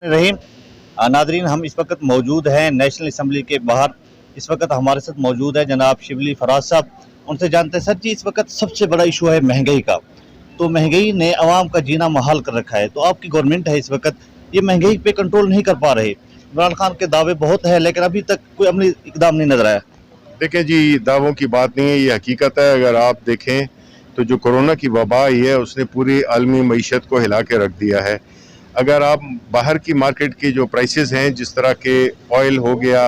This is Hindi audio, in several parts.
रहीम नादरीन, हम इस वक्त मौजूद हैं नेशनल असम्बली के बाहर। इस वक्त हमारे साथ मौजूद है जनाब शिबली फराज साहब। उनसे जानते हैं सर जी, इस वक्त सबसे बड़ा इशू है महंगाई का। तो महंगाई ने आवाम का जीना महाल कर रखा है। तो आपकी गवर्नमेंट है इस वक्त, ये महंगाई पे कंट्रोल नहीं कर पा रहे। इमरान खान के दावे बहुत है लेकिन अभी तक कोई अमली इकदाम नहीं नजर आया। देखें जी, दावों की बात नहीं है, ये हकीकत है। अगर आप देखें तो जो कोरोना की वबा आई है उसने पूरी आलमी मईशत को हिला के रख दिया है। अगर आप बाहर की मार्केट की जो प्राइसेस हैं, जिस तरह के ऑयल हो गया,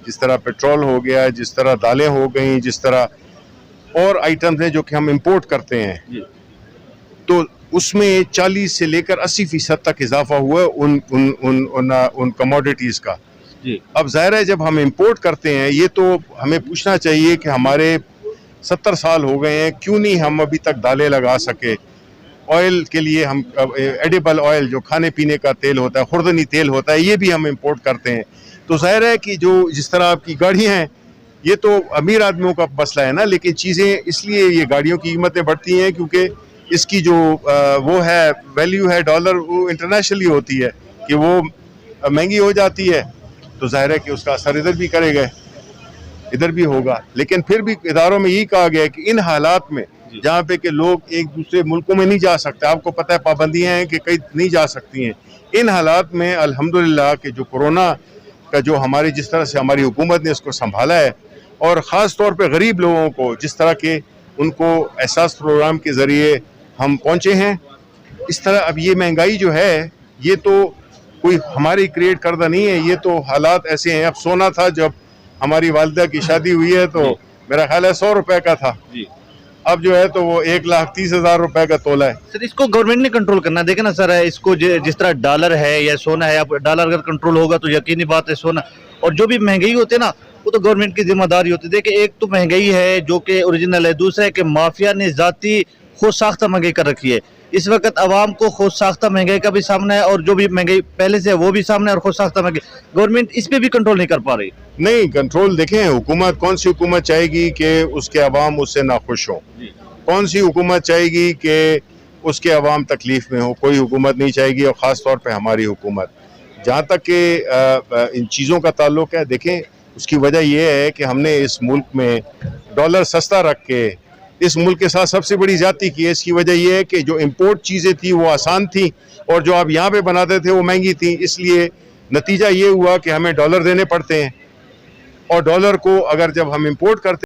जिस तरह पेट्रोल हो गया, जिस तरह दालें हो गई, जिस तरह और आइटम्स हैं जो कि हम इंपोर्ट करते हैं, तो उसमें 40 से लेकर 80% तक इजाफा हुआ है उन कमोडिटीज़ का। अब ज़ाहिर है जब हम इंपोर्ट करते हैं, ये तो हमें पूछना चाहिए कि हमारे 70 साल हो गए हैं, क्यों नहीं हम अभी तक दालें लगा सके। ऑयल के लिए हम एडिबल ऑयल जो खाने पीने का तेल होता है, खुर्दनी तेल होता है, ये भी हम इंपोर्ट करते हैं। तो ज़ाहिर है कि जो जिस तरह आपकी गाड़ियाँ हैं, ये तो अमीर आदमियों का मसला है ना, लेकिन चीज़ें इसलिए ये गाड़ियों की कीमतें बढ़ती हैं क्योंकि इसकी जो वो है वैल्यू है डॉलर, वो इंटरनेशनली होती है कि वो महंगी हो जाती है। तो ज़ाहिर है कि उसका असर इधर भी करेगा, इधर भी होगा। लेकिन फिर भी इदारों में यही कहा गया है कि इन हालात में जहाँ पे कि लोग एक दूसरे मुल्कों में नहीं जा सकते, आपको पता है पाबंदियाँ हैं कि कहीं नहीं जा सकती हैं, इन हालात में अल्हम्दुलिल्लाह कि जो कोरोना का जो हमारी जिस तरह से हमारी हुकूमत ने इसको संभाला है, और ख़ास तौर पे गरीब लोगों को जिस तरह के उनको एहसास प्रोग्राम के ज़रिए हम पहुँचे हैं, इस तरह अब ये महंगाई जो है ये तो कोई हमारी क्रिएट करदा नहीं है, ये तो हालात ऐसे हैं। अब सोना था जब हमारी वालिदा की शादी हुई है तो मेरा ख्याल है 100 रुपए का था, अब जो है तो वो 1,30,000 रुपए का तोला है। सर, इसको गवर्नमेंट ने कंट्रोल करना है। देखे ना सर, इसको जिस तरह डॉलर है या सोना है, अब डॉलर अगर कंट्रोल होगा तो यकीनी बात है सोना और जो भी महंगाई होती है ना, वो तो गवर्नमेंट की जिम्मेदारी होती है। देखिए, एक तो महंगाई है जो कि ओरिजिनल है, दूसरा है कि माफिया ने जाती खुद साख्ता महंगाई कर रखी है। इस वक्त आवाम को खुद साख्ता महंगाई का भी सामना है और जो भी महंगाई पहले से है वो भी सामने है और खुद साख्ता महंगाई। गवर्नमेंट इस पे भी कंट्रोल नहीं कर पा रही। नहीं कंट्रोल, देखें हुकूमत कौन सी हुकूमत चाहेगी कि उसके अवाम उससे नाखुश हो? कौन सी हुकूमत चाहेगी कि उसके अवाम तकलीफ में हो? कोई हुकूमत नहीं चाहेगी, और ख़ास तौर पे हमारी हुकूमत। जहाँ तक कि इन चीज़ों का ताल्लुक है, देखें उसकी वजह यह है कि हमने इस मुल्क में डॉलर सस्ता रख के इस मुल्क के साथ सबसे बड़ी ज्यादती की है। इसकी वजह यह है कि जो इम्पोर्ट चीज़ें थी वो आसान थी और जो आप यहाँ पे बनाते थे वो महंगी थी। इसलिए नतीजा ये हुआ कि हमें डॉलर देने पड़ते हैं, और डॉलर को अगर जब हम इम्पोर्ट करते